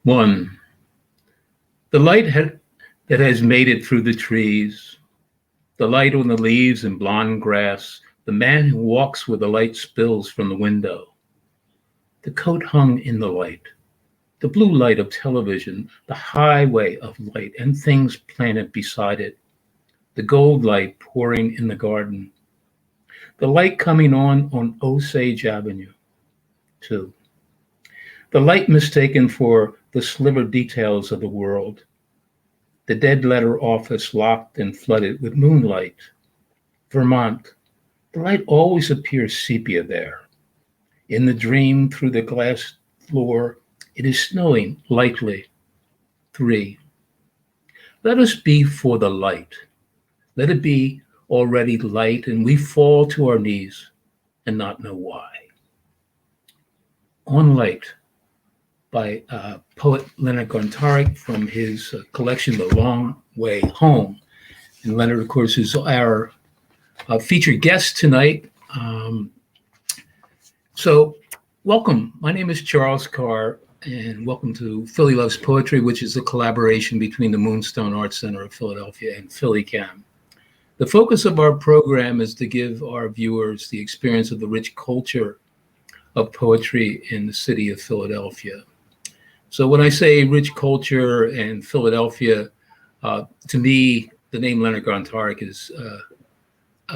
One, the that has made it through the trees, the light on the leaves and blonde grass, the man who walks where the light spills from the window, the coat hung in the light, the blue light of television, the highway of light and things planted beside it, the gold light pouring in the garden, the light coming on Osage Avenue. Two, the light mistaken for the sliver details of the world, the dead letter office locked and flooded with moonlight. Vermont, the light always appears sepia there. In the dream through the glass floor, it is snowing lightly. Three, let us be for the light. Let it be already light and we fall to our knees and not know why. On Light by poet Leonard Gontarek from his collection, The Long Way Home. And Leonard, of course, is our featured guest tonight. So welcome. My name is Charles Carr, and welcome to Philly Loves Poetry, which is a collaboration between the Moonstone Art Center of Philadelphia and PhillyCam. The focus of our program is to give our viewers the experience of the rich culture of poetry in the city of Philadelphia. So when I say rich culture and Philadelphia, to me, the name Leonard Gontarek is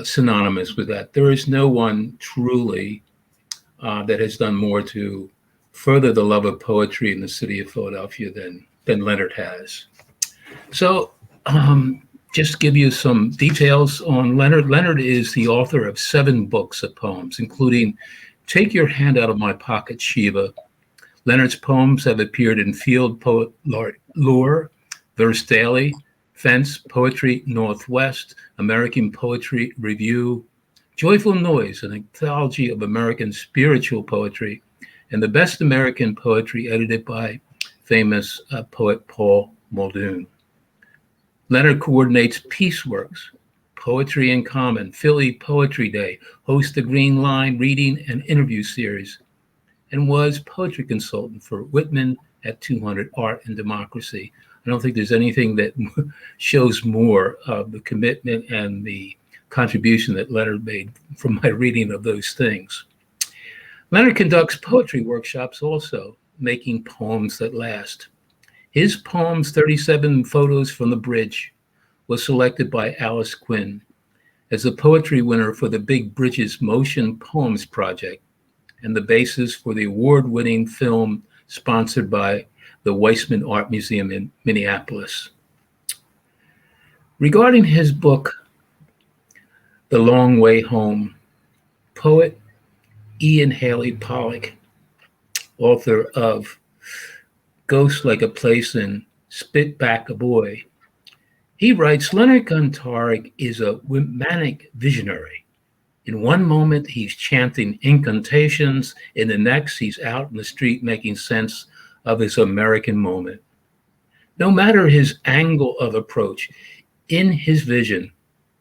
synonymous with that. There is no one truly that has done more to further the love of poetry in the city of Philadelphia than Leonard has. So just to give you some details on Leonard. Leonard is the author of 7 books of poems, including Take Your Hand Out of My Pocket, Shiva. Leonard's poems have appeared in Field Poet Lore, Verse Daily, Fence, Poetry Northwest, American Poetry Review, Joyful Noise, an anthology of American spiritual poetry, and the Best American Poetry, edited by famous poet Paul Muldoon. Leonard coordinates Peaceworks, Poetry in Common, Philly Poetry Day, hosts the Green Line reading and interview series, and was poetry consultant for Whitman at 200 Art and Democracy. I don't think there's anything that shows more of the commitment and the contribution that Leonard made from my reading of those things. Leonard conducts poetry workshops also, making poems that last. His poems, 37 Photos from the Bridge, was selected by Alice Quinn as the poetry winner for the Big Bridges Motion Poems Project and the basis for the award-winning film sponsored by the Weissman Art Museum in Minneapolis. Regarding his book, The Long Way Home, poet Ian Haley Pollock, author of Ghost Like a Place and Spit Back a Boy, he writes, Leonard Gontarek is a manic visionary. In one moment, he's chanting incantations. In the next, he's out in the street making sense of his American moment. No matter his angle of approach, in his vision,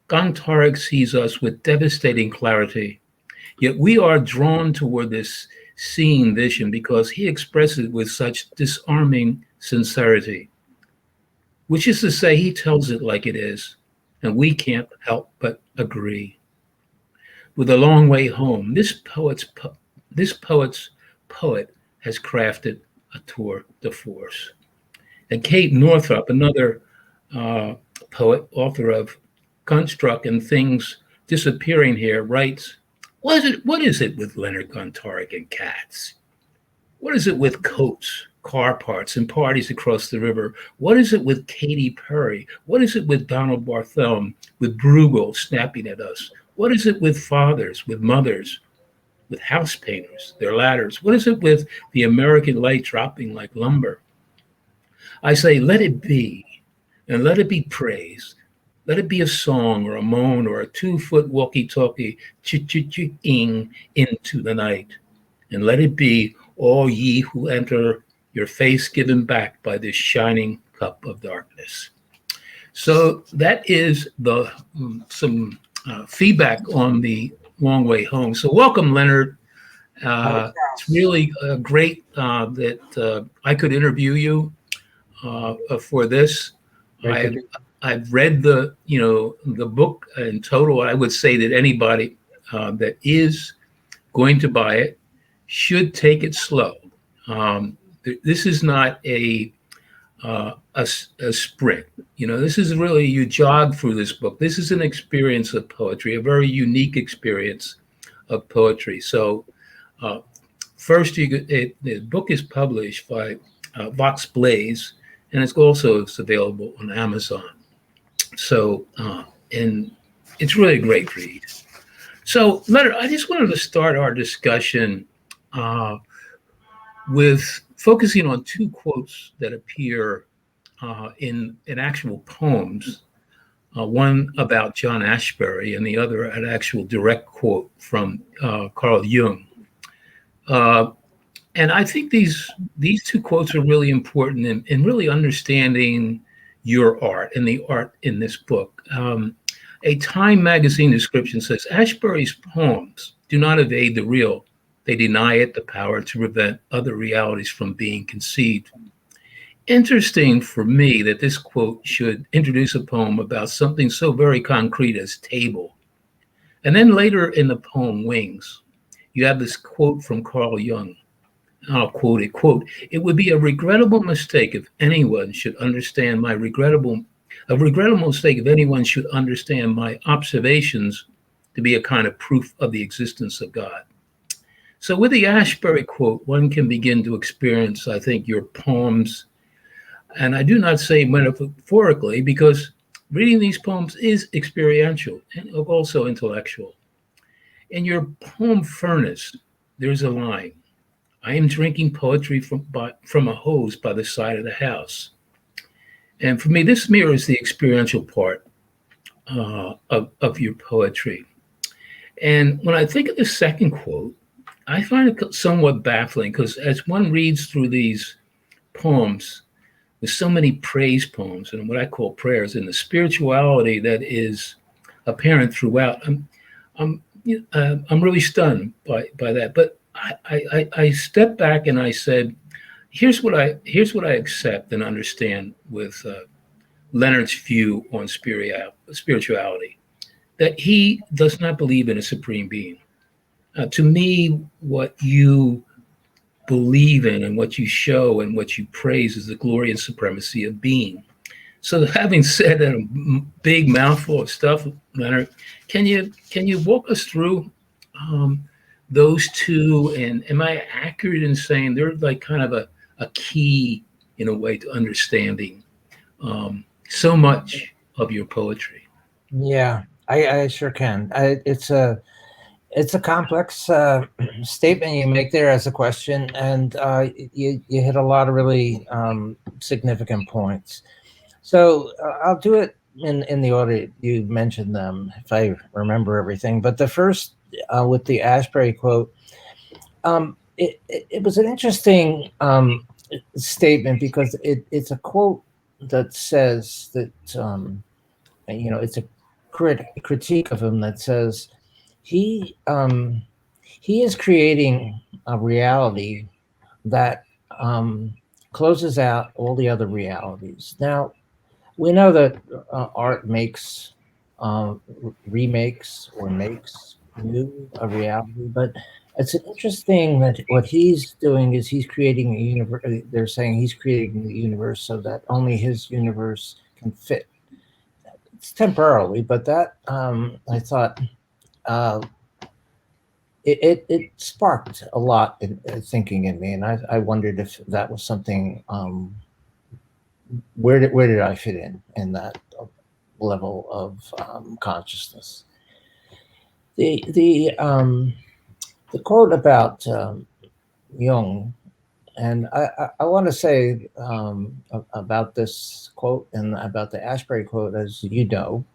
Gontarek sees us with devastating clarity. Yet we are drawn toward this seeing vision because he expresses it with such disarming sincerity, which is to say, he tells it like it is, and we can't help but agree. With A Long Way Home, this poet's poet has crafted a tour de force. And Kate Northrup, another poet, author of Construct and Things Disappearing Here, writes, what is it with Leonard Gontarek and cats? What is it with coats, car parts, and parties across the river? What is it with Katy Perry? What is it with Donald Barthel, with Bruegel snapping at us? What is it with fathers, with mothers, with house painters, their ladders? What is it with the American light dropping like lumber? I say, let it be, and let it be praised. Let it be a song or a moan or a 2-foot walkie-talkie ch-ch-ch-ing into the night. And let it be, all ye who enter, your face given back by this shining cup of darkness. So that is some feedback on The Long Way Home. So welcome, Leonard. It's really great that I could interview you for this. I've read the book in total. I would say that anybody that is going to buy it should take it slow. This is not a sprint. This is really, you jog through this book. This is an experience of poetry, a very unique experience of poetry. So first, the book is published by Vox Blaze, and it's available on Amazon. So, and it's really a great read. So, Leonard, I just wanted to start our discussion with focusing on two quotes that appear in actual poems. One about John Ashbery, and the other an actual direct quote from Carl Jung. And I think these two quotes are really important in really understanding your art and the art in this book. A Time magazine description says, Ashbery's poems do not evade the real. They deny it the power to prevent other realities from being conceived. Interesting for me that this quote should introduce a poem about something so very concrete as table. And then later in the poem Wings, you have this quote from Carl Jung. I'll quote it, quote, "It would be a regrettable mistake if anyone should understand my regrettable mistake if anyone should understand my observations to be a kind of proof of the existence of God." So with the Ashbery quote, one can begin to experience, I think, your poems. And I do not say metaphorically, because reading these poems is experiential and also intellectual. In your poem Furnace, there's a line, "I am drinking poetry from a hose by the side of the house." And for me, this mirrors the experiential part of your poetry. And when I think of the second quote, I find it somewhat baffling, because as one reads through these poems, with so many praise poems and what I call prayers, and the spirituality that is apparent throughout, I'm really stunned by that. But I stepped back and I said, here's what I accept and understand with Leonard's view on spirituality, that he does not believe in a supreme being. To me, what you believe in and what you show and what you praise is the glory and supremacy of being. So having said a big mouthful of stuff, Leonard, can you walk us through those two? And am I accurate in saying they're like kind of a key in a way to understanding so much of your poetry? Yeah, I sure can. It's a complex statement you make there as a question, and you hit a lot of really significant points. So I'll do it in the order you mentioned them, if I remember everything. But the first, with the Ashbery quote, it was an interesting statement, because it's a quote that says that, it's a critique of him that says, he is creating a reality that closes out all the other realities. Now, we know that art makes remakes or makes new a reality, but it's interesting that what he's doing is he's creating a universe. They're saying he's creating the universe so that only his universe can fit. It's temporarily, but that I thought. It sparked a lot in thinking in me, and I wondered if that was something. Where did I fit in that level of consciousness? The quote about Jung, and I want to say about this quote and about the Ashbery quote, as you know,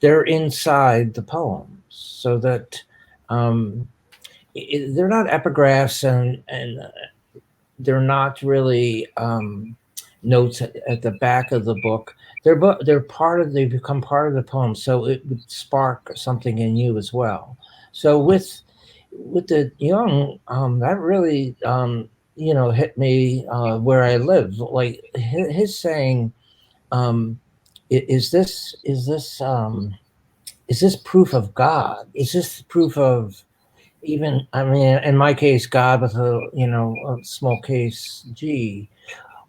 they're inside the poems, so that they're not epigraphs, and they're not really notes at the back of the book. They become part of the poem, so it would spark something in you as well. So with the young, that really hit me where I live. Like his saying, is this proof of God? Is this proof of even? I mean, in my case, God with a small case G,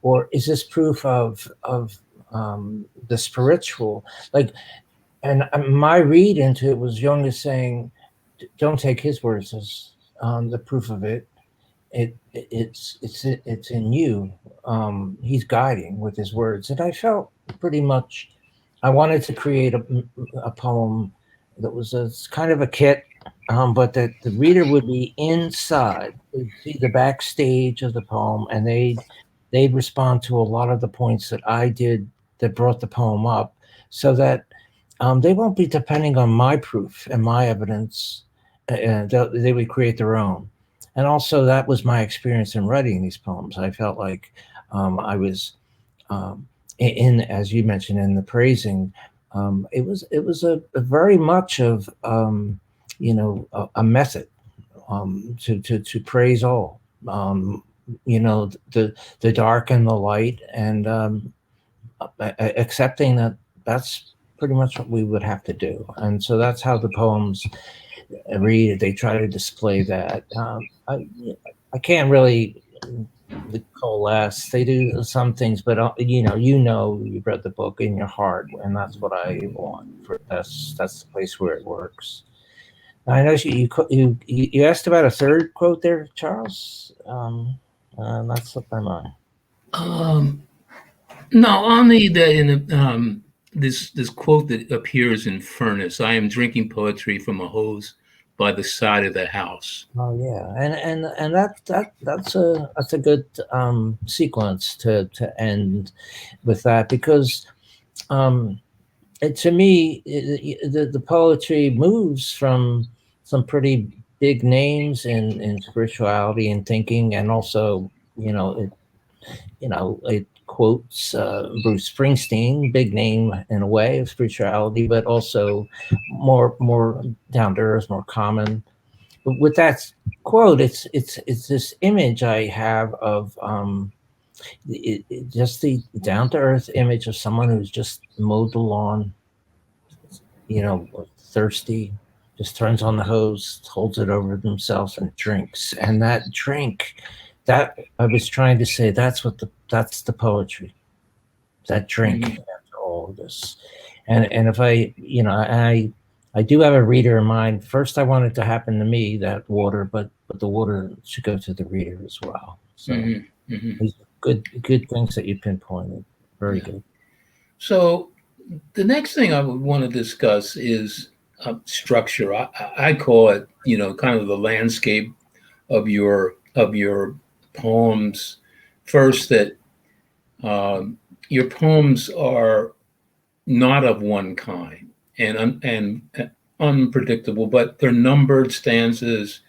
or is this proof of the spiritual? Like, and my read into it was Jung is saying, don't take his words as the proof of it. It's in you. He's guiding with his words, and I felt pretty much. I wanted to create a poem that was kind of a kit, but that the reader would be inside, they'd see the backstage of the poem, and they'd respond to a lot of the points that I did that brought the poem up, so that they won't be depending on my proof and my evidence, and they would create their own. And also, that was my experience in writing these poems. I felt like I was in, as you mentioned, in the praising. It was a very much of a method to praise all. The dark and the light, and accepting that that's pretty much what we would have to do. And so that's how the poems read. They try to display that. I can't really coalesce. They do some things, but you've read the book in your heart, and that's what I want. That's the place where it works. I know you asked about a third quote there, Charles. That slipped my mind. No, only that in this quote that appears in Furnace. I am drinking poetry from a hose by the side of the house. Oh yeah, and that's a good sequence to end with that, because to me the poetry moves from some pretty big names in spirituality and thinking, and also it quotes Bruce Springsteen, big name in a way of spirituality, but also more down to earth, more common. But with that quote, it's this image I have of just the down to earth image of someone who's just mowed the lawn, thirsty, just turns on the hose, holds it over themselves, and drinks. And that drink, that I was trying to say, that's the poetry, that drink after all of this. And if I do have a reader in mind. First, I want it to happen to me, that water, but the water should go to the reader as well. So these are good things that you pinpointed. Very good. So the next thing I would want to discuss is structure. I call it, kind of the landscape of your poems. First, that your poems are not of one kind and unpredictable, but they're numbered stanzas.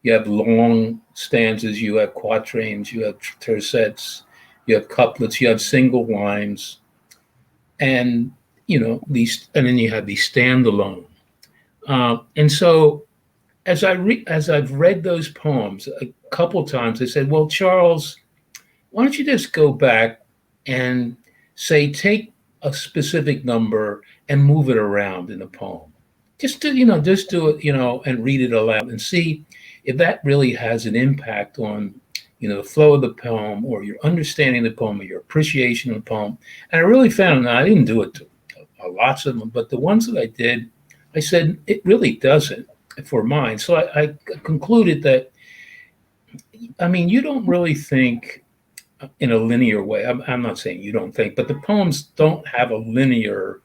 You have long stanzas, you have quatrains, you have tercets, you have couplets, you have single lines, and and then you have these standalone. And so, as I've read those poems a couple times, I said, "Well, Charles, why don't you just go back and say take a specific number and move it around in the poem. Just do it, and read it aloud and see if that really has an impact on, the flow of the poem or your understanding of the poem or your appreciation of the poem." And I really found that I didn't do it to lots of them, but the ones that I did, I said it really doesn't for mine. So I concluded that, you don't really think in a linear way. I'm not saying you don't think, but the poems don't have a linear,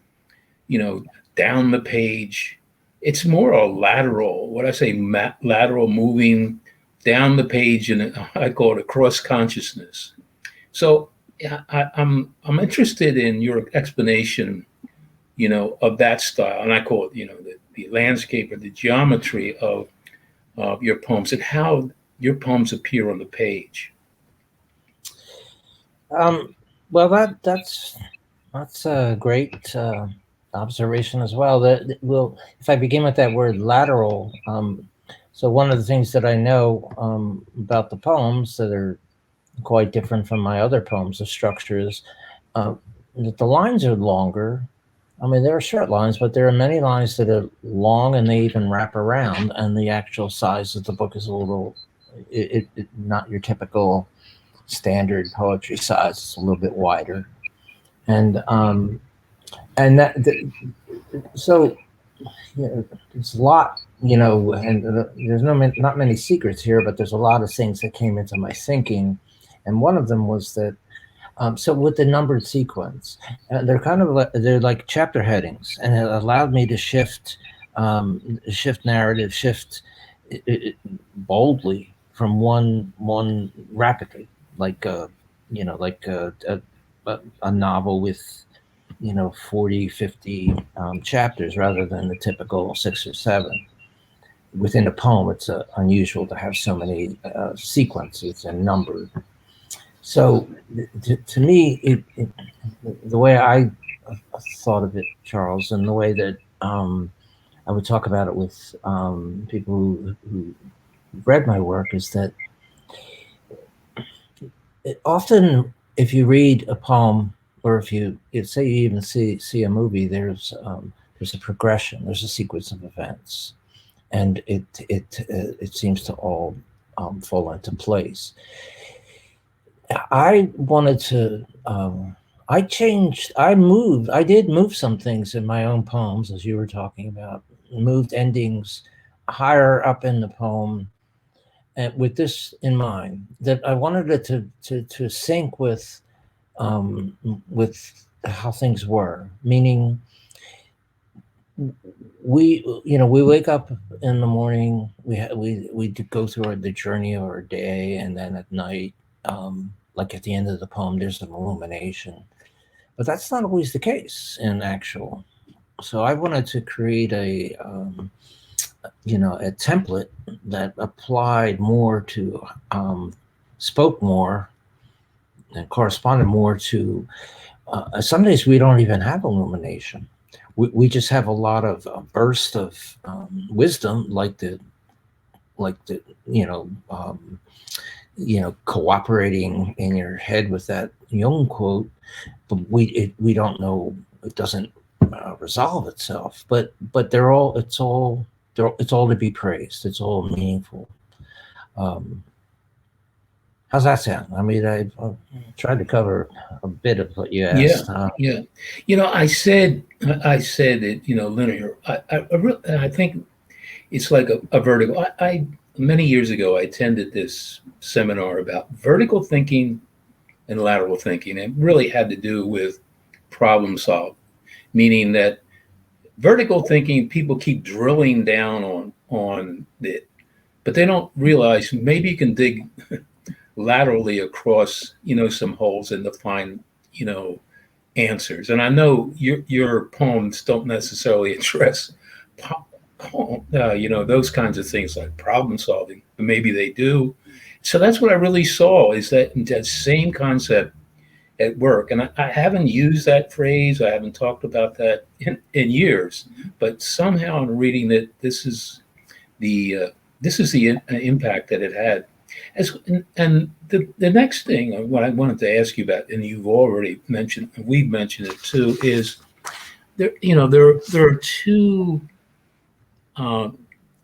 down the page. It's more a lateral, what I say, lateral moving down the page, and I call it a cross consciousness. So I'm interested in your explanation, of that style, and I call it, the landscape or the geometry of your poems and how your poems appear on the page. Well, that's a great observation as well. Well, if I begin with that word lateral, so one of the things that I know about the poems that are quite different from my other poems, the structure is that the lines are longer. I mean, there are short lines, but there are many lines that are long and they even wrap around, and the actual size of the book is a little, not your typical standard poetry size. It's a little bit wider, and so there's a lot, and there's not many secrets here, but there's a lot of things that came into my thinking, and one of them was that so with the numbered sequence, they're like chapter headings, and it allowed me to shift narrative, shift boldly from one rapidly, like a novel with 40, 50 chapters rather than the typical 6 or 7. Within a poem, it's unusual to have so many sequences and numbered. So to me, the way I thought of it, Charles, and the way that I would talk about it with people who read my work is that often if you read a poem, or if you say you even see a movie, there's a progression, there's a sequence of events, and it seems to all fall into place. I wanted to. I did move some things in my own poems, as you were talking about. Moved endings higher up in the poem, and with this in mind, that I wanted it to sync with how things were. Meaning, we wake up in the morning, we go through the journey of our day, and then at night, like at the end of the poem, there's an illumination. But that's not always the case in actual. So I wanted to create a template that applied more to, spoke more, and corresponded more to. Some days we don't even have illumination. We just have a lot of burst of wisdom, like the cooperating in your head with that Jung quote, but we don't know, it doesn't resolve itself. But it's all to be praised. It's all meaningful. How's that sound? I mean, I've tried to cover a bit of what you asked. Yeah. I said that, linear. I think it's like a vertical. I many years ago, I attended this seminar about vertical thinking and lateral thinking. It really had to do with problem solving, meaning that vertical thinking, people keep drilling down on it, but they don't realize maybe you can dig laterally across, some holes and to find, answers. And I know your poems don't necessarily address, those kinds of things like problem solving, but maybe they do. So that's what I really saw, is that same concept at work. And I haven't used that phrase. I haven't talked about that in years, but somehow in reading that, this is the impact that it had. And the next thing what I wanted to ask you about, and you've already mentioned, and we've mentioned it too, is there are two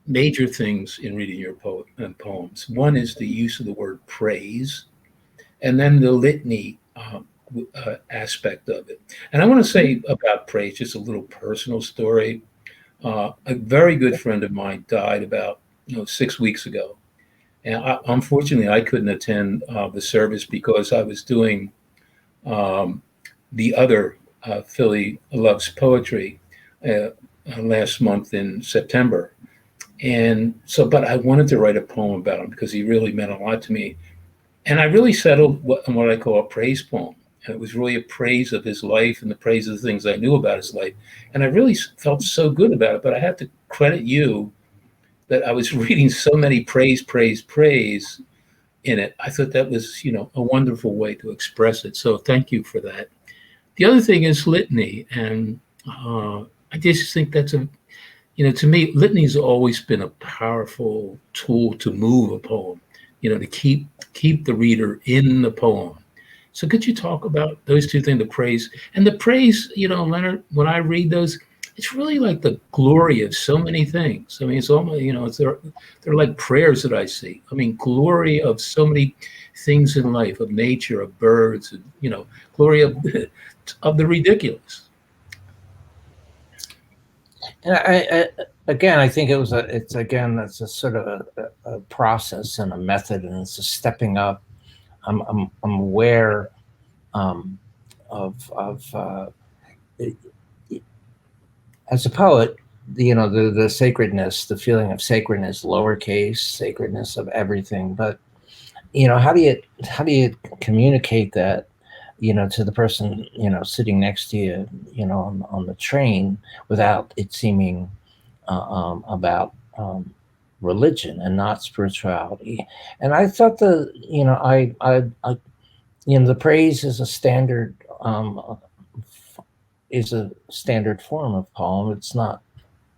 major things in reading your poems. One is the use of the word praise, and then the litany aspect of it. And I want to say about praise just a little personal story. A very good friend of mine died about 6 weeks ago. And unfortunately, I couldn't attend the service because I was doing the other Philly Loves Poetry last month in September. And so, but I wanted to write a poem about him because he really meant a lot to me. And I really settled on what I call a praise poem. And it was really a praise of his life and the praise of the things I knew about his life. And I really felt so good about it. But I have to credit you that I was reading so many praise in it. I thought that was, a wonderful way to express it. So thank you for that. The other thing is litany. And I just think that's a, to me, litany's always been a powerful tool to move a poem, to keep the reader in the poem. So could you talk about those two things, the praise and the praise, Leonard, when I read those, it's really like the glory of so many things. I mean, it's almost, they're like prayers that I see. I mean, glory of so many things in life, of nature, of birds, and, glory of, of the ridiculous. And again, I think it's again, that's a sort of a process and a method, and it's a stepping up. I'm aware um, of as a poet, the sacredness, the feeling of sacredness, lowercase sacredness of everything. But how do you communicate that, to the person, sitting next to you, on the train, without it seeming about religion and not spirituality. And I thought the praise is a standard, form of poem. It's not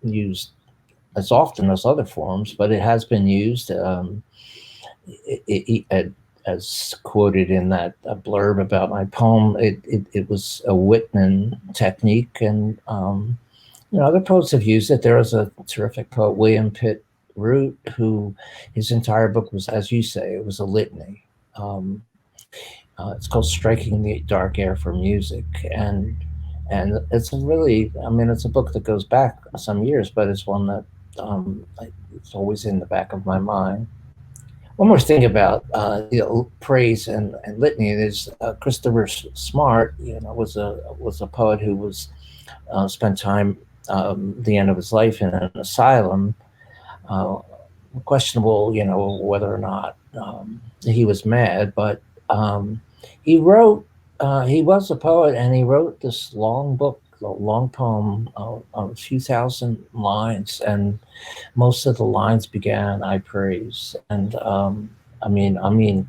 used as often as other forms, but it has been used. As quoted in that blurb about my poem, it was a Whitman technique, and other poets have used it. There was a terrific poet, William Pitt Root, who his entire book was, as you say, it was a litany. Um, it's called "Striking the Dark Air for Music," and it's a really, I mean, it's a book that goes back some years, but it's one that it's always in the back of my mind. One more thing about praise and litany is Christopher Smart. Was a poet who was spent time the end of his life in an asylum. Uh, Questionable, whether or not he was mad, but he wrote. He was a poet, and he wrote this long book, a long poem, a few thousand lines, and most of the lines began "I praise," and I mean,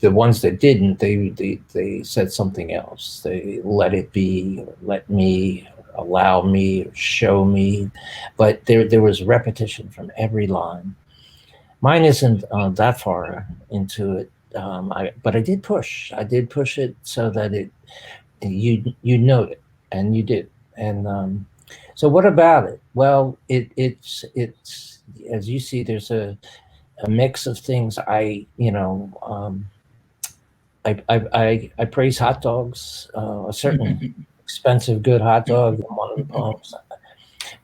the ones that didn't, they said something else. They let it be, or let me, or allow me, or show me, but there was repetition from every line. Mine isn't that far into it, but I did push. I did push it so that you know it, and you did. And so, what about it? Well, it's as you see, there's a mix of things. I praise hot dogs, a certain expensive good hot dog in one of the poems.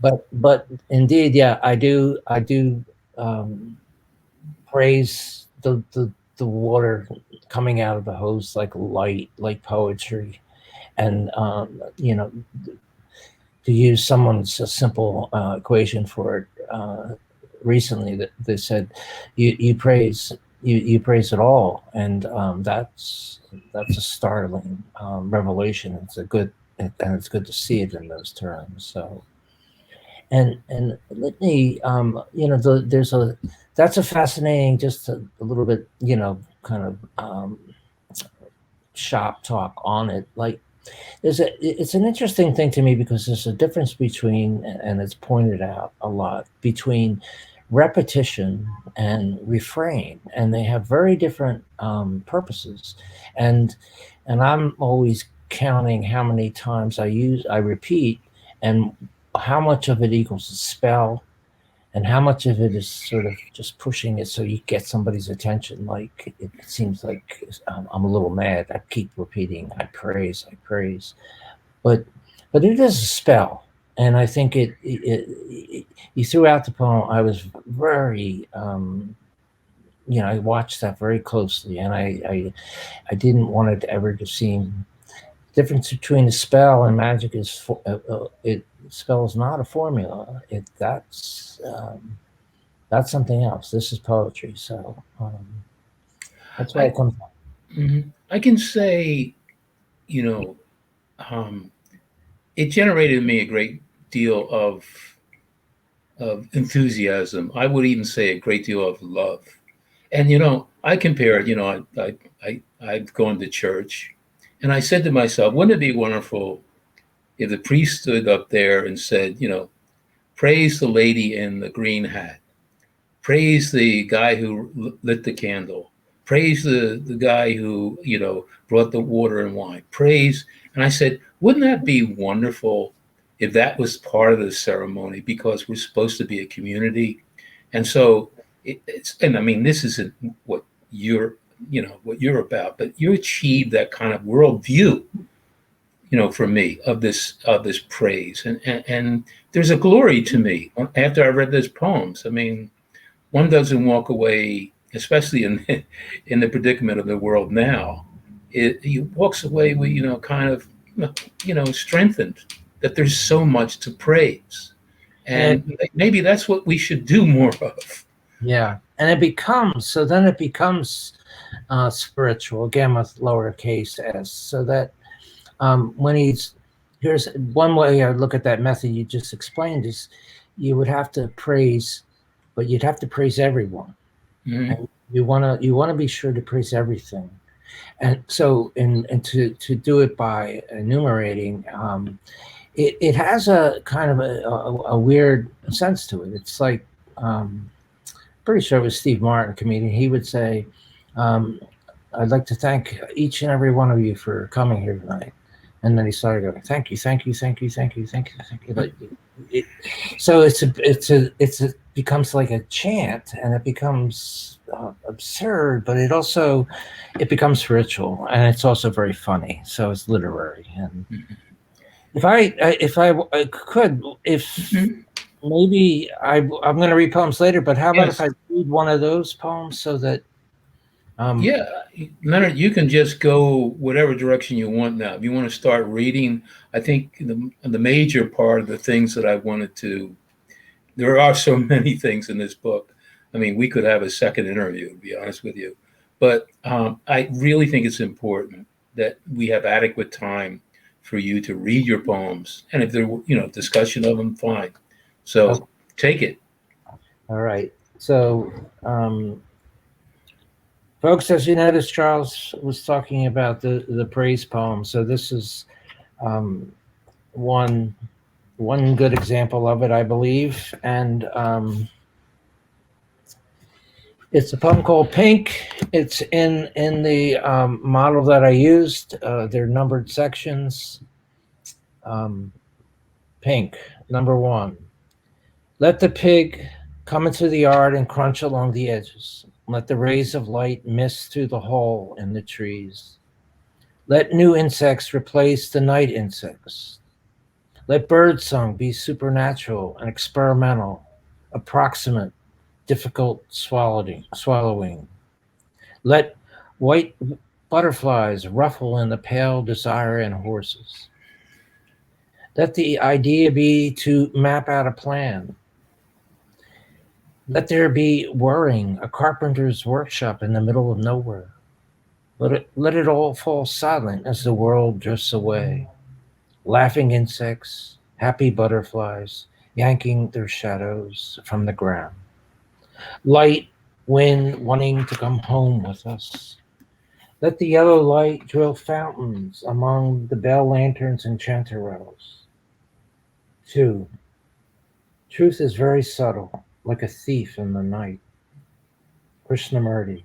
But indeed, yeah, I do um, praise the water coming out of the hose like light, like poetry, and to use someone's simple equation for it recently, that they said you praise you praise it all, and that's a startling revelation. It's a good, and it's good to see it in those terms. So and litany, there's a that's a fascinating, just a little bit, kind of shop talk on it. Like it's an interesting thing to me, because there's a difference between, and it's pointed out a lot, between repetition and refrain, and they have very different purposes. And and I'm always counting how many times I repeat, and how much of it equals a spell, and how much of it is sort of just pushing it so you get somebody's attention. Like, it seems like I'm a little mad. I keep repeating, I praise, but it is a spell. And I think you threw out the poem. I was very, I watched that very closely, and I didn't want it ever to seem. Difference between a spell and magic is it spell is not a formula. That's something else. This is poetry, so that's where I it comes from. I can say, you know, um, it generated in me a great deal of enthusiasm. I would even say a great deal of love. And I compared. I've gone to church, and I said to myself, wouldn't it be wonderful if the priest stood up there and said, praise the lady in the green hat, praise the guy who lit the candle, praise the guy who brought the water and wine, praise. And I said, wouldn't that be wonderful if that was part of the ceremony, because we're supposed to be a community. And so and I mean, this isn't what you're about, but you achieve that kind of worldview, for me, of this praise. And there's a glory to me after I read those poems. I mean, one doesn't walk away, especially in the predicament of the world now. He walks away with kind of strengthened that there's so much to praise, and maybe that's what we should do more of. Yeah, and then it becomes spiritual, again with lowercase s, so that here's one way I look at that method you just explained is you would have to praise, but you'd have to praise everyone. Mm-hmm. And you want to be sure to praise everything. And so and to do it by enumerating, it has a kind of a weird sense to it. It's like, pretty sure it was Steve Martin, comedian. He would say, I'd like to thank each and every one of you for coming here tonight. And then he started going, thank you, thank you, thank you, thank you, thank you, thank you. Like, so it becomes like a chant, and it becomes absurd, but it becomes spiritual, and it's also very funny. So it's literary. And if I could, maybe I'm going to read poems later, but how about if I read one of those poems so that Leonard, you can just go whatever direction you want now. If you want to start reading, I think the major part of the things that I wanted to, there are so many things in this book. I mean, we could have a second interview, to be honest with you. But I really think it's important that we have adequate time for you to read your poems. And if there were, discussion of them, fine. So take it. All right. So, folks, as you noticed, Charles was talking about the praise poem. So this is one good example of it, I believe. And it's a poem called Pink. It's in the model that I used. They're numbered sections. Pink, number 1. Let the pig come into the yard and crunch along the edges. Let the rays of light mist through the hole in the trees. Let new insects replace the night insects. Let birdsong be supernatural and experimental, approximate, difficult swallowing. Let white butterflies ruffle in the pale desire in horses. Let the idea be to map out a plan. Let there be whirring, a carpenter's workshop in the middle of nowhere. Let it all fall silent as the world drifts away. Laughing insects, happy butterflies, yanking their shadows from the ground. Light wind wanting to come home with us. Let the yellow light drill fountains among the bell lanterns and chanterelles. 2. Truth is very subtle, like a thief in the night. Krishnamurti.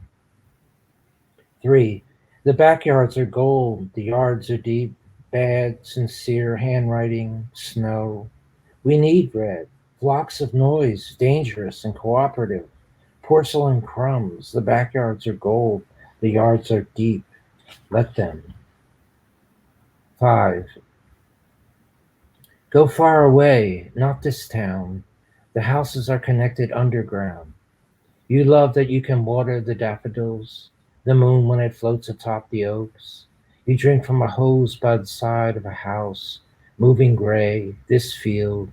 3. The backyards are gold, the yards are deep, bad, sincere handwriting, snow. We need red, flocks of noise, dangerous and cooperative, porcelain crumbs, the backyards are gold, the yards are deep, let them. 5. Go far away, not this town. The houses are connected underground. You love that you can water the daffodils, the moon when it floats atop the oaks. You drink from a hose by the side of a house, moving gray, this field,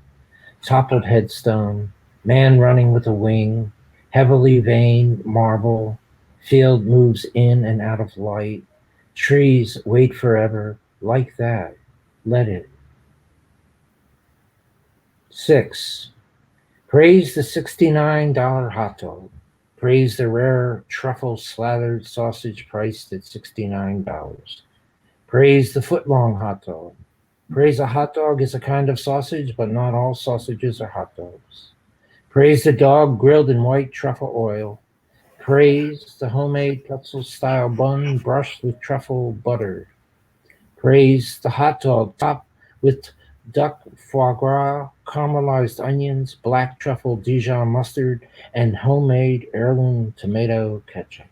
toppled headstone, man running with a wing, heavily veined marble, field moves in and out of light, trees wait forever, like that, let it. 6. Praise the $69 hot dog. Praise the rare truffle slathered sausage priced at $69. Praise the foot-long hot dog. Praise a hot dog is a kind of sausage, but not all sausages are hot dogs. Praise the dog grilled in white truffle oil. Praise the homemade pretzel-style bun brushed with truffle butter. Praise the hot dog topped with duck foie gras, caramelized onions, black truffle Dijon mustard, and homemade heirloom tomato ketchup.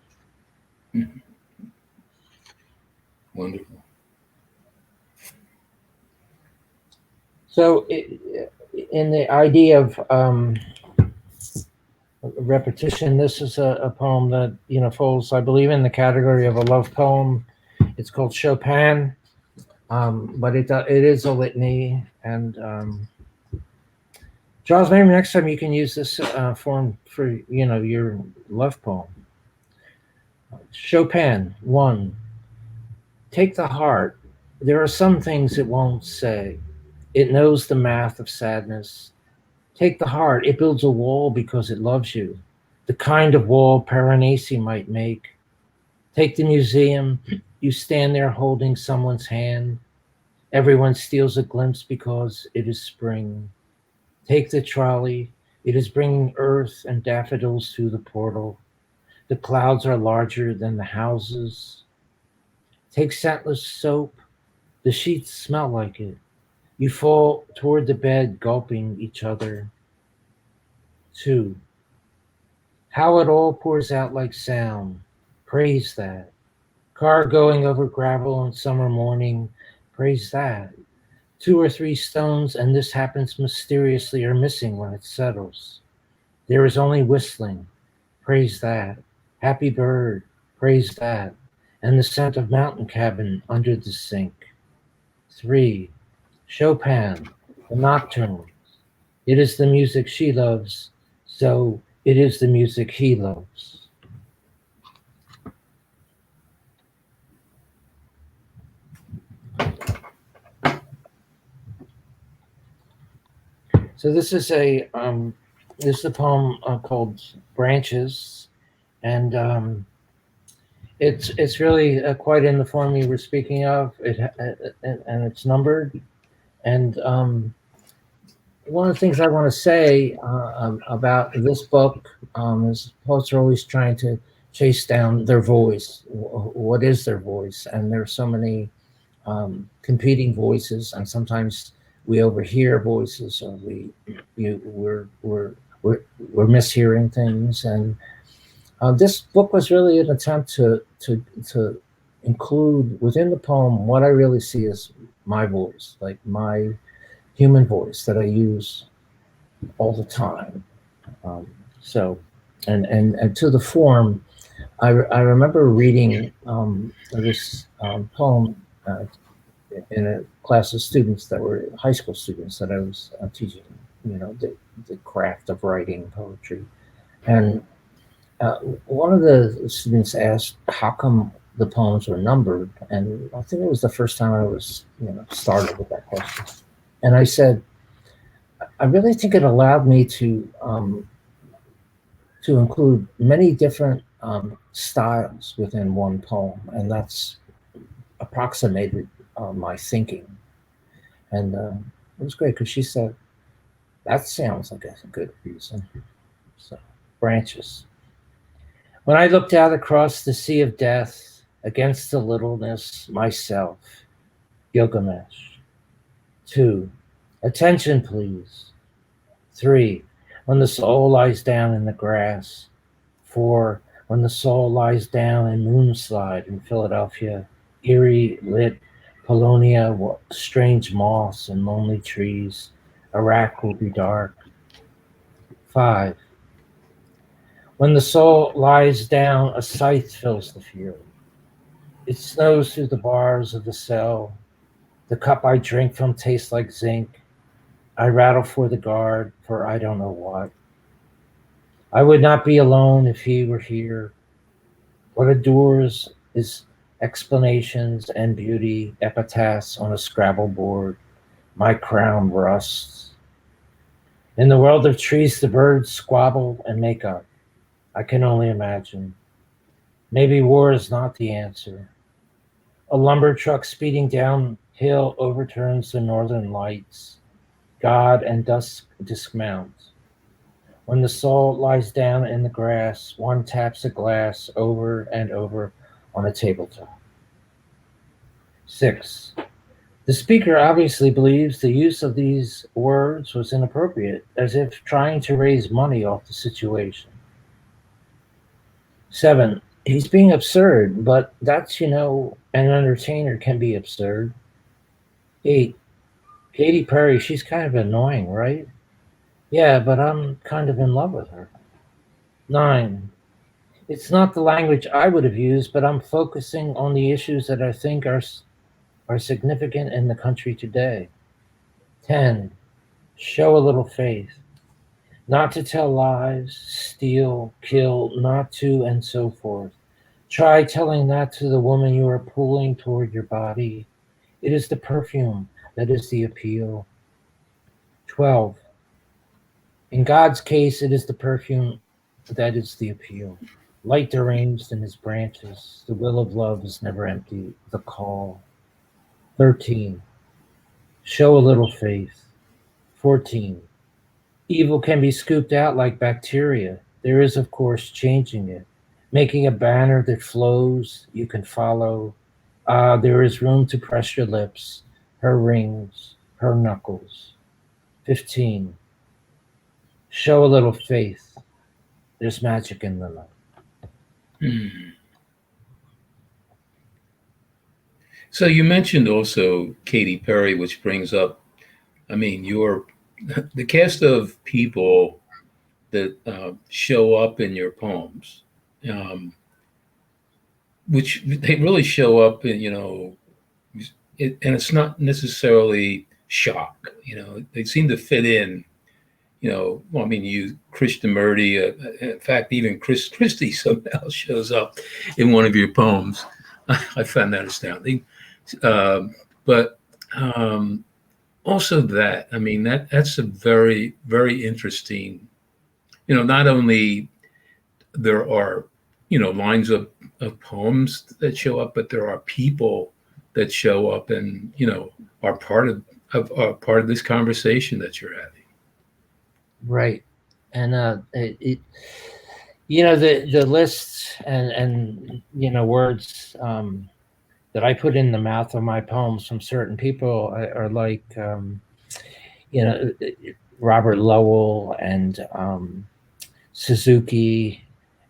Wonderful. So, in the idea of repetition, this is a poem that falls, I believe, in the category of a love poem. It's called Chopin, but it is a litany. And Charles, maybe next time you can use this form for your love poem. Chopin 1. Take the heart. There are some things it won't say. It knows the math of sadness. Take the heart. It builds a wall because it loves you. The kind of wall Piranesi might make. Take the museum. You stand there holding someone's hand. Everyone steals a glimpse because it is spring. Take the trolley. It is bringing earth and daffodils through the portal. The clouds are larger than the houses. Take scentless soap. The sheets smell like it. You fall toward the bed, gulping each other. 2. How it all pours out like sound. Praise that. Car going over gravel on summer morning. Praise that. 2 or 3 stones, and this happens mysteriously, are missing when it settles. There is only whistling. Praise that. Happy bird. Praise that. And the scent of mountain cabin under the sink. 3. Chopin, the nocturnes. It is the music she loves, so it is the music he loves. So this is a poem called Branches, and it's really quite in the form you were speaking of. And it's numbered. And one of the things I want to say about this book is poets are always trying to chase down their voice. What is their voice? And there's so many competing voices, and sometimes we overhear voices, or we're mishearing things. And this book was really an attempt to include within the poem what I really see as my voice, like my human voice that I use all the time. So, and to the form, I remember reading this poem in a class of students that were high school students that I was teaching, the craft of writing poetry. And one of the students asked how come the poems were numbered, and I think it was the first time I was, started with that question. And I said, I really think it allowed me to include many different styles within one poem, and that's approximated my thinking. And it was great because she said, that sounds like a good reason. So, Branches. When I looked out across the sea of death, against the littleness, myself, Gilgamesh. 2. Attention, please. 3. When the soul lies down in the grass. 4. When the soul lies down in Moonslide in Philadelphia, eerie lit Polonia, strange moss and lonely trees. Iraq will be dark. 5. When the soul lies down, a scythe fills the field. It snows through the bars of the cell. The cup I drink from tastes like zinc. I rattle for the guard, for I don't know what. I would not be alone if he were here. What adores is explanations and beauty, epitaphs on a Scrabble board. My crown rusts. In the world of trees, the birds squabble and make up. I can only imagine. Maybe war is not the answer. A lumber truck speeding down Hail overturns the northern lights. God and dusk dismount. When the soul lies down in the grass, one taps a glass over and over on a tabletop. 6. The speaker obviously believes the use of these words was inappropriate, as if trying to raise money off the situation. 7. He's being absurd, but that's, an entertainer can be absurd. 8. Katy Perry, she's kind of annoying, right? Yeah, but I'm kind of in love with her. 9. It's not the language I would have used, but I'm focusing on the issues that I think are significant in the country today. 10. Show a little faith. Not to tell lies, steal, kill, not to, and so forth. Try telling that to the woman you are pulling toward your body. It is the perfume that is the appeal. 12. In God's case, it is the perfume that is the appeal. Light deranged in his branches, the will of love is never empty, the call. 13. Show a little faith. 14. Evil can be scooped out like bacteria. There is, of course, changing it, making a banner that flows, you can follow. There is room to press your lips, her rings, her knuckles. 15. Show a little faith. There's magic in the light. So you mentioned also Katy Perry, which brings up, the cast of people that show up in your poems, which they really show up in, and it's not necessarily shock. They seem to fit in. You Krishnamurti. In fact, even Chris Christie somehow shows up in one of your poems. I found that astounding. But also that's a very, very interesting. Not only there are lines of poems that show up, but there are people that show up and are part of this conversation that you're having. Right. And the lists and words that I put in the mouth of my poems from certain people are like Robert Lowell and Suzuki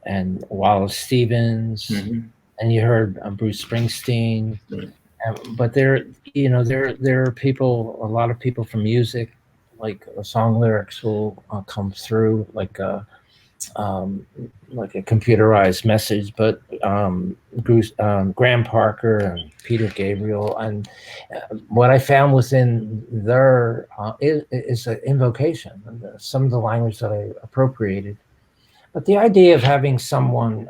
and Wallace Stevens, and you heard Bruce Springsteen. Right. But there are people, a lot of people from music, like song lyrics will come through like a computerized message, but Graham Parker and Peter Gabriel, and what I found within there is an invocation, some of the language that I appropriated, but the idea of having someone,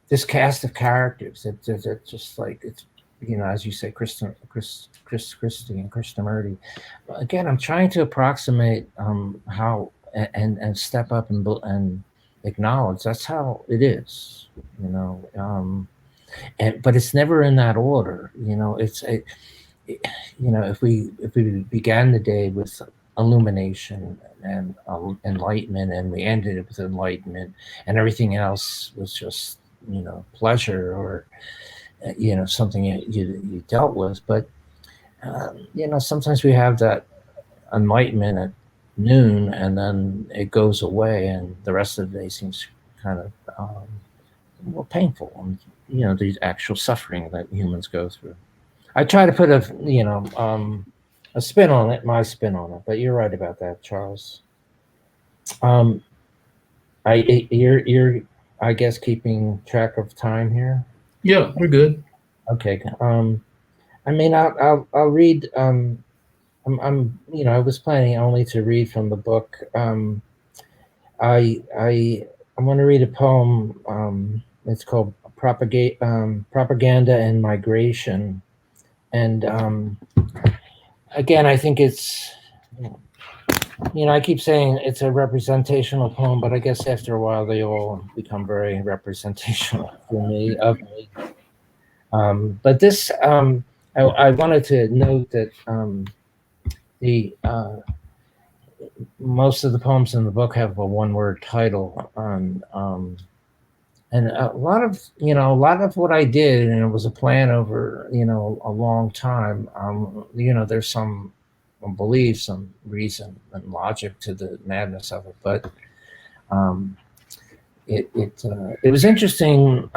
this cast of characters that just like it's, as you say, Chris Christie and Krishnamurti. Again, I'm trying to approximate how and step up and acknowledge that's how it is, but it's never in that order. If we began the day with illumination and enlightenment, and we ended it with enlightenment, and everything else was just pleasure or something you dealt with, but sometimes we have that enlightenment at noon and then it goes away and the rest of the day seems kind of more painful, and the actual suffering that humans go through. I try to put a spin on it, my spin on it, but you're right about that, Charles. You're I guess keeping track of time here. Yeah, we're good. Okay. I'll read. I was planning only to read from the book. I'm going to read a poem. It's called Propaganda and Migration, and again, I think it's. I keep saying it's a representational poem, but I guess after a while they all become very representational for me. But this, I wanted to note that the most of the poems in the book have a one-word title on. And a lot of what I did, and it was a plan over, a long time. There's some belief, some reason and logic to the madness of it, but um, it was interesting,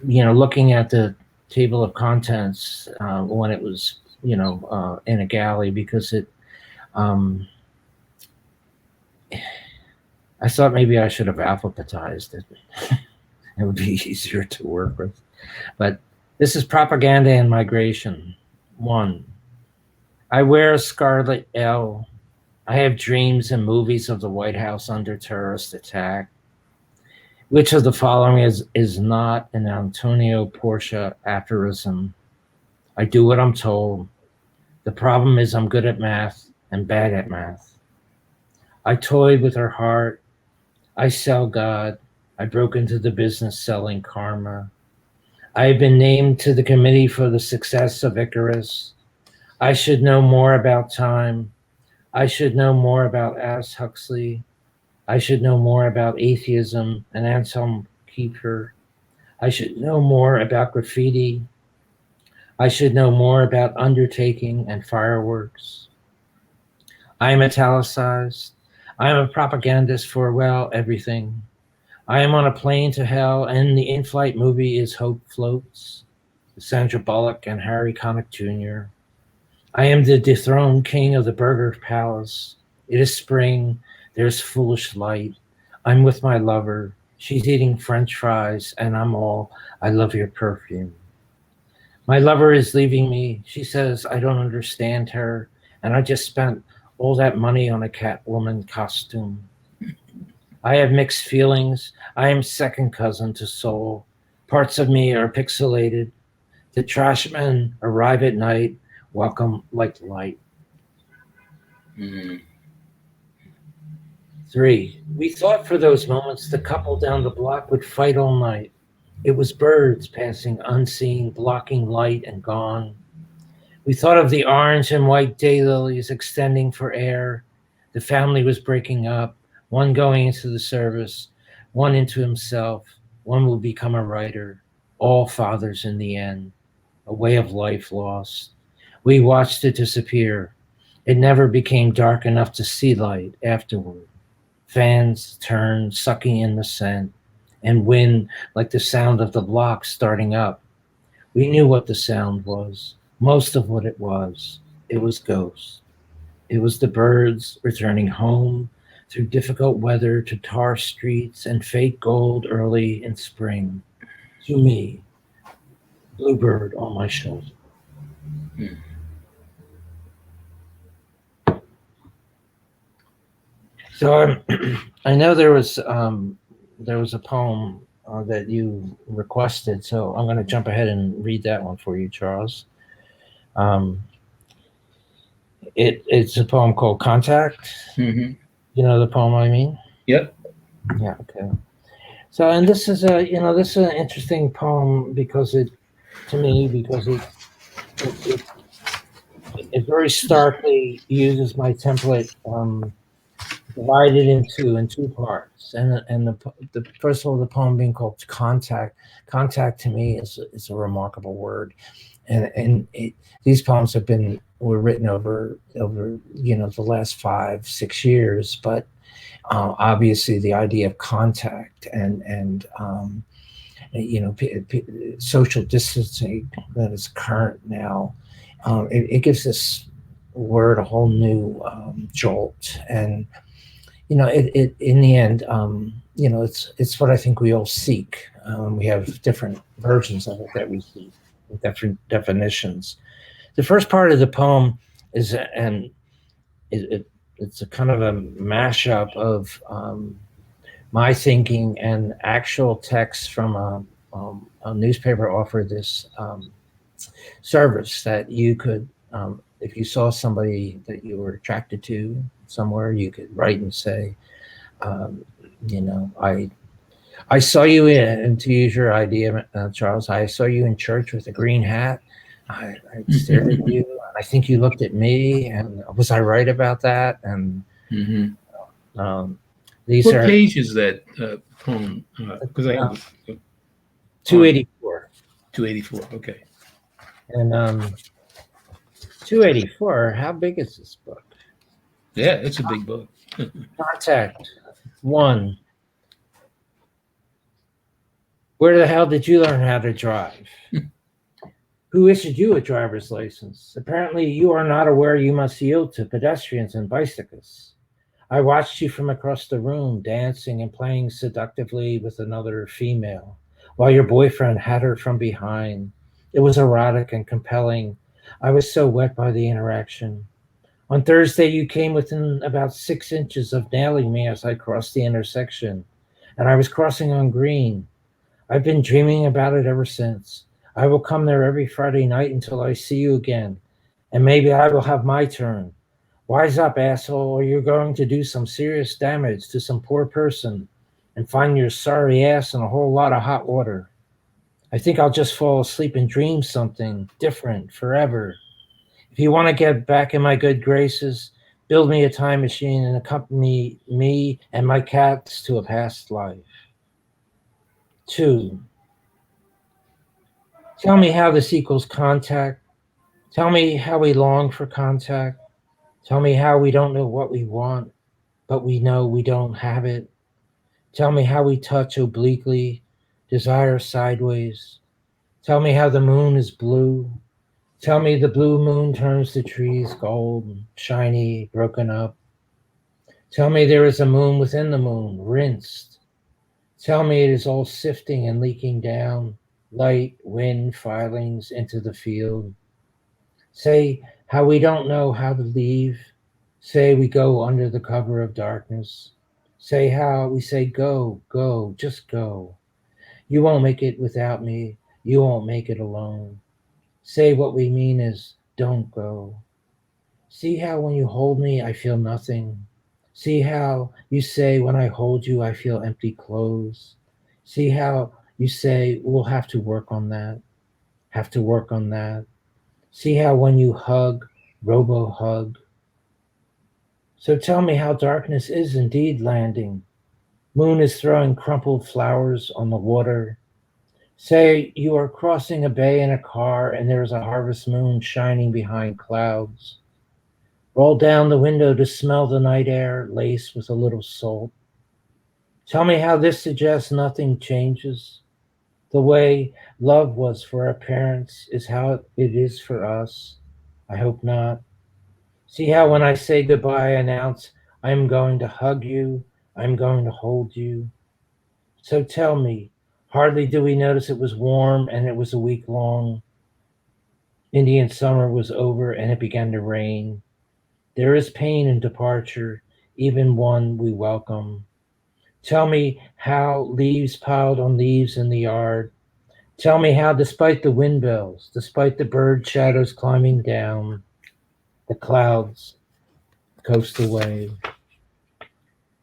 looking at the table of contents when it was, in a galley, because um, I thought maybe I should have alphabetized it. It would be easier to work with. But this is Propaganda and Migration. 1. I wear a scarlet L. I have dreams and movies of the White House under terrorist attack. Which of the following is not an Antonio Portia aphorism? I do what I'm told. The problem is I'm good at math and bad at math. I toyed with her heart. I sell God. I broke into the business selling karma. I have been named to the committee for the success of Icarus. I should know more about time. I should know more about Aldous Huxley. I should know more about atheism and Anselm Kiefer. I should know more about graffiti. I should know more about undertaking and fireworks. I am italicized. I am a propagandist for, well, everything. I am on a plane to hell, and the in-flight movie is Hope Floats, Sandra Bullock and Harry Connick Jr. I am the dethroned king of the Burger Palace. It is spring. There's foolish light. I'm with my lover. She's eating French fries, and I'm all, I love your perfume. My lover is leaving me. She says I don't understand her, and I just spent all that money on a Catwoman costume. I have mixed feelings. I am second cousin to Soul. Parts of me are pixelated. The trashmen arrive at night, welcome like light. 3. We thought for those moments the couple down the block would fight all night. It was birds passing unseen, blocking light and gone. We thought of the orange and white daylilies extending for air. The family was breaking up, one going into the service, one into himself, one will become a writer, all fathers in the end, a way of life lost. We watched it disappear. It never became dark enough to see light afterward. Fans turned, sucking in the scent, and wind like the sound of the block starting up. We knew what the sound was, most of what it was. It was ghosts. It was the birds returning home through difficult weather to tar streets and fake gold early in spring. To me, bluebird on my shoulder. So I know there was a poem that you requested, so I'm going to jump ahead and read that one for you, Charles. It's a poem called Contact. Mm-hmm. You know the poem I mean? Yep. Yeah. Okay. So, and this is an interesting poem because it very starkly uses my template, divided in two parts, and the first of all, the poem being called Contact. Contact to me is a remarkable word, and these poems were written over the last 5-6 years, but obviously the idea of contact and social distancing that is current now, it gives this word a whole new jolt, and it in the end, it's what I think we all seek. We have different versions of it that we seek, with different definitions. The first part of the poem is, and it's a kind of a mashup of my thinking and actual text from a newspaper offered this service that you could, if you saw somebody that you were attracted to somewhere, you could write and say, I saw you in, and to use your idea, Charles, I saw you in church with a green hat. I stared at you, and I think you looked at me. And was I right about that? And Mhm. um, these What are page is that poem? Because I have 284. 284. Okay. And 284, how big is this book? Yeah, it's a big book. Contact one. Where the hell did you learn how to drive? Who issued you a driver's license? Apparently, you are not aware you must yield to pedestrians and bicyclists. I watched you from across the room, dancing and playing seductively with another female, while your boyfriend had her from behind. It was erotic and compelling. I was so wet by the interaction. On Thursday, you came within about 6 inches of nailing me as I crossed the intersection, and I was crossing on green. I've been dreaming about it ever since. I will come there every Friday night until I see you again, and maybe I will have my turn. Wise up, asshole, or you're going to do some serious damage to some poor person and find your sorry ass in a whole lot of hot water. I think I'll just fall asleep and dream something different forever. If you want to get back in my good graces, build me a time machine and accompany me and my cats to a past life. 2. Tell me how this equals contact. Tell me how we long for contact. Tell me how we don't know what we want, but we know we don't have it. Tell me how we touch obliquely, desire sideways. Tell me how the moon is blue. Tell me the blue moon turns the trees gold, shiny, broken up. Tell me there is a moon within the moon, rinsed. Tell me it is all sifting and leaking down, light, wind, filings into the field. Say how we don't know how to leave. Say we go under the cover of darkness. Say how we say go, go, just go. You won't make it without me. You won't make it alone. Say what we mean is don't go. See how when you hold me, I feel nothing. See how you say when I hold you, I feel empty clothes. See how you say we'll have to work on that, have to work on that. See how when you hug, robo hug. So tell me how darkness is indeed landing. Moon is throwing crumpled flowers on the water. Say you are crossing a bay in a car and there is a harvest moon shining behind clouds. Roll down the window to smell the night air laced with a little salt. Tell me how this suggests nothing changes. The way love was for our parents is how it is for us. I hope not. See how when I say goodbye, I announce I'm going to hug you, I'm going to hold you. So tell me, hardly do we notice it was warm and it was a week long. Indian summer was over and it began to rain. There is pain in departure, even one we welcome. Tell me how leaves piled on leaves in the yard. Tell me how, despite the wind bells, despite the bird shadows climbing down, the clouds coast away.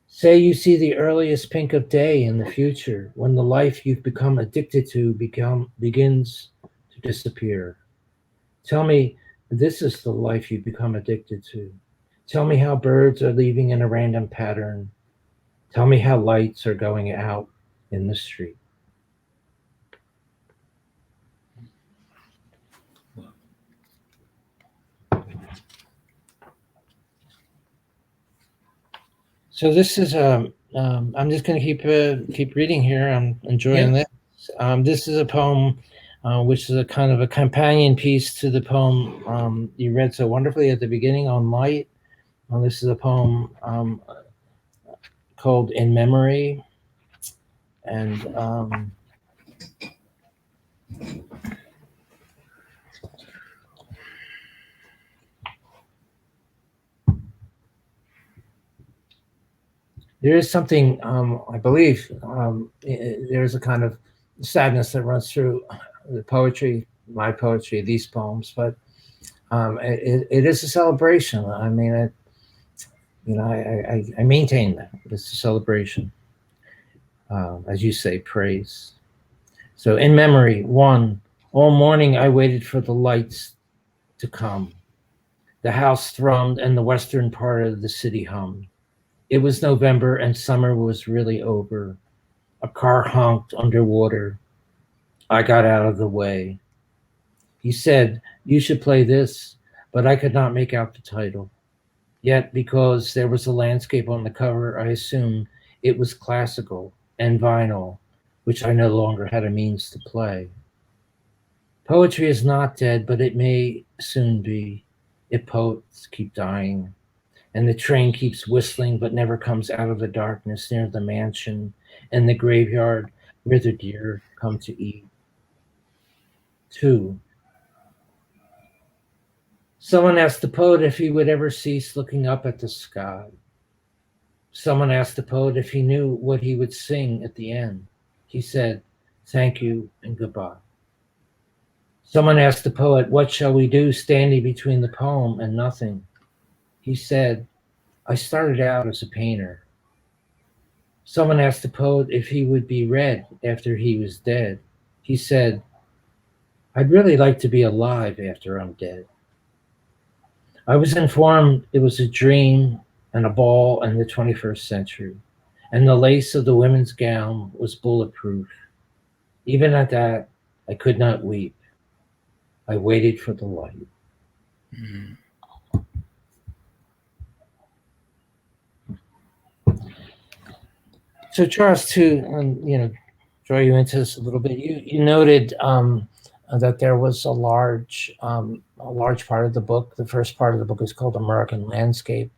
Say you see the earliest pink of day in the future, when the life you've become addicted to begins to disappear. Tell me this is the life you've become addicted to. Tell me how birds are leaving in a random pattern. Tell me how lights are going out in the street. So this is I'm just going to keep reading here. I'm enjoying Yeah. this. This is a poem, which is a kind of a companion piece to the poem you read so wonderfully at the beginning on light. This is a poem called "In Memory," and there is something I believe there's a kind of sadness that runs through the poetry, my poetry, these poems, but it is a celebration. I mean, I maintain that it's a celebration. as you say, praise. So in memory, one, all morning I waited for the lights to come. The house thrummed and the western part of the city hummed. It was November and summer was really over. A car honked underwater. I got out of the way. He said, "You should play this," but I could not make out the title. Yet, because there was a landscape on the cover, I assumed it was classical and vinyl, which I no longer had a means to play. Poetry is not dead, but it may soon be if poets keep dying. And the train keeps whistling but never comes out of the darkness near the mansion and the graveyard where the deer come to eat. Two, someone asked the poet if he would ever cease looking up at the sky. Someone asked the poet if he knew what he would sing at the end. He said, "Thank you and goodbye." Someone asked the poet, "What shall we do standing between the poem and nothing?" He said, "I started out as a painter." Someone asked the poet if he would be read after he was dead. He said, "I'd really like to be alive after I'm dead." I was informed it was a dream and a ball in the 21st century, and the lace of the women's gown was bulletproof. Even at that, I could not weep. I waited for the light. Mm. So Charles, to draw you into this a little bit, you noted that there was a large part of the book. The first part of the book is called American Landscape,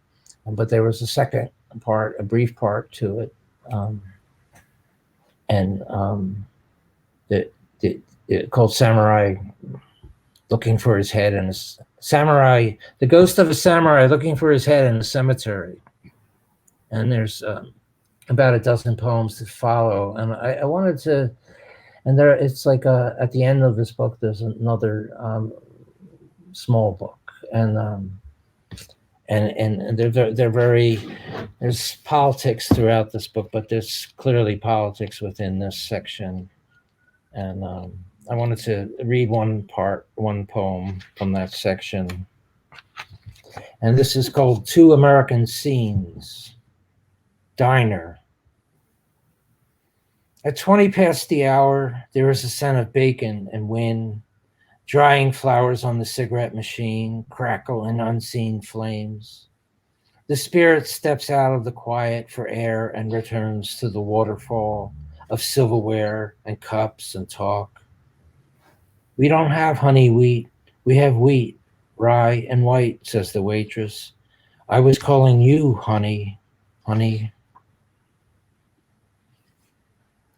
but there was a second part, a brief part to it, called Samurai Looking for His Head in a Samurai, the Ghost of a Samurai Looking for His Head in a Cemetery. And there's about a dozen poems to follow, and I wanted to, and there it's like at the end of this book there's another small book, and they're very, there's politics throughout this book, but there's clearly politics within this section, and I wanted to read one poem from that section, and this is called Two American Scenes. Diner. At 20 past the hour, there is a scent of bacon and wind, drying flowers on the cigarette machine, crackle in unseen flames. The spirit steps out of the quiet for air and returns to the waterfall of silverware and cups and talk. "We don't have honey wheat. We have wheat, rye, and white," says the waitress. "I was calling you honey, honey."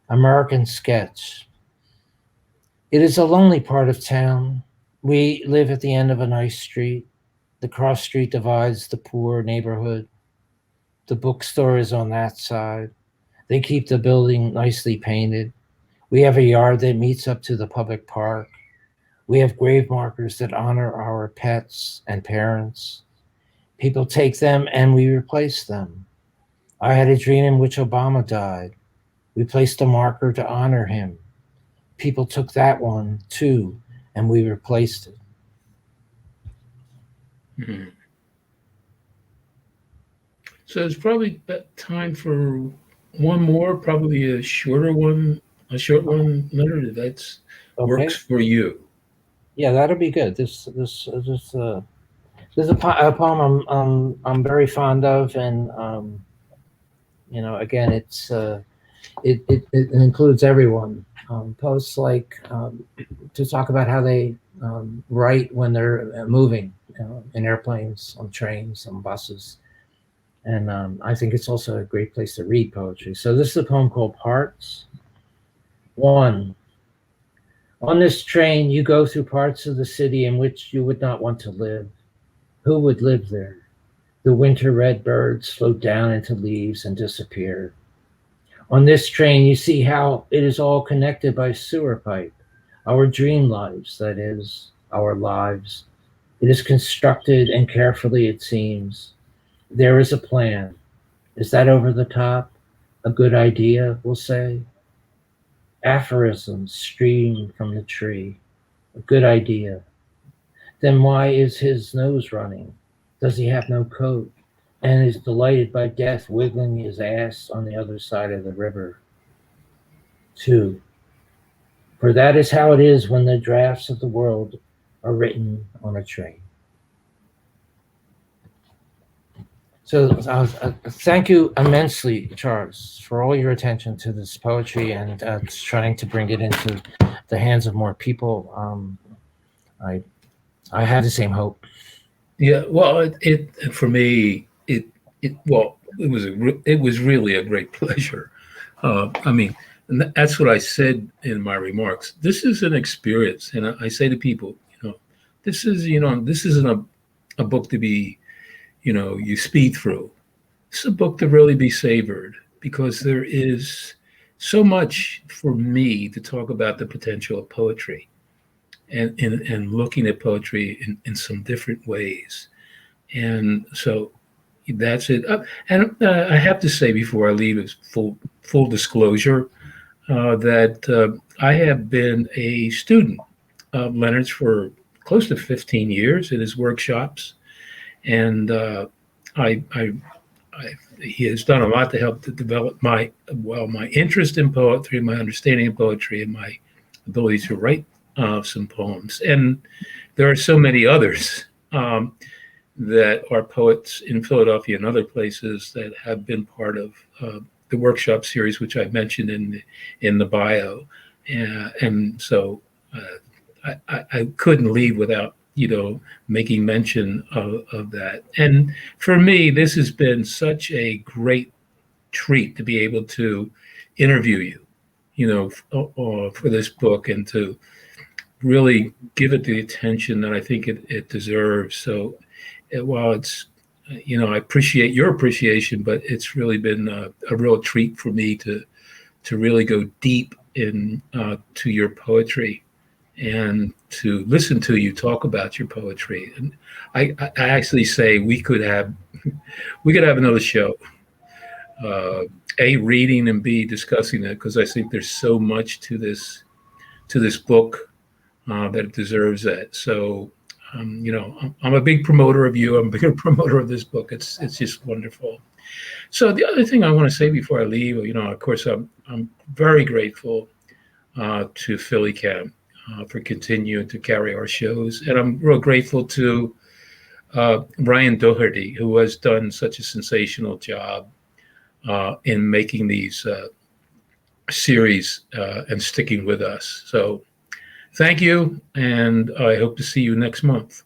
American Sketch. It is a lonely part of town. We live at the end of a nice street. The cross street divides the poor neighborhood. The bookstore is on that side. They keep the building nicely painted. We have a yard that meets up to the public park. We have grave markers that honor our pets and parents. People take them and we replace them. I had a dream in which Obama died. We placed a marker to honor him. People took that one too, and we replaced it. Mm. So it's probably time for one more, probably a short one, Leonard, if that's Okay. works for you. Yeah, that'll be good. This is a poem I'm very fond of, and again, it's it includes everyone. Posts like to talk about how they write when they're moving, in airplanes, on trains, on buses, and I think it's also a great place to read poetry. So this is a poem called Parts. 1. On this train, you go through parts of the city in which you would not want to live. Who would live there? The winter red birds float down into leaves and disappear. On this train, you see how it is all connected by sewer pipe. Our dream lives, that is, our lives. It is constructed and carefully, it seems. There is a plan. Is that over the top? A good idea, we'll say. Aphorisms stream from the tree. A good idea. Then why is his nose running? Does he have no coat? And is delighted by death wiggling his ass on the other side of the river. 2. For that is how it is when the drafts of the world are written on a train. So thank you immensely, Charles, for all your attention to this poetry and trying to bring it into the hands of more people. I had the same hope. Yeah, well, it for me it was really a great pleasure. I mean, and that's what I said in my remarks. This is an experience, and I say to people, this isn't a book to be, you speed through. It's a book to really be savored because there is so much for me to talk about the potential of poetry and looking at poetry in some different ways. And so that's it. I have to say before I leave, is full disclosure that I have been a student of Leonard's for close to 15 years at his workshops, and he has done a lot to help to develop my interest in poetry, my understanding of poetry, and my ability to write some poems. And there are so many others that are poets in Philadelphia and other places that have been part of the workshop series, which I mentioned in the bio. And so I couldn't leave without making mention of that. And for me, this has been such a great treat to be able to interview you, for this book and to really give it the attention that I think it deserves. So while it's, I appreciate your appreciation, but it's really been a real treat for me to really go deep in to your poetry and to listen to you talk about your poetry. And I actually say we could have another show, A, reading, and B, discussing it, because I think there's so much to this book that it deserves that. So I'm a big promoter of you. I'm a big promoter of this book. It's just wonderful. So the other thing I want to say before I leave, of course, I'm very grateful to Philly Cam for continuing to carry our shows. And I'm real grateful to Brian Doherty, who has done such a sensational job in making these series and sticking with us. So thank you, and I hope to see you next month.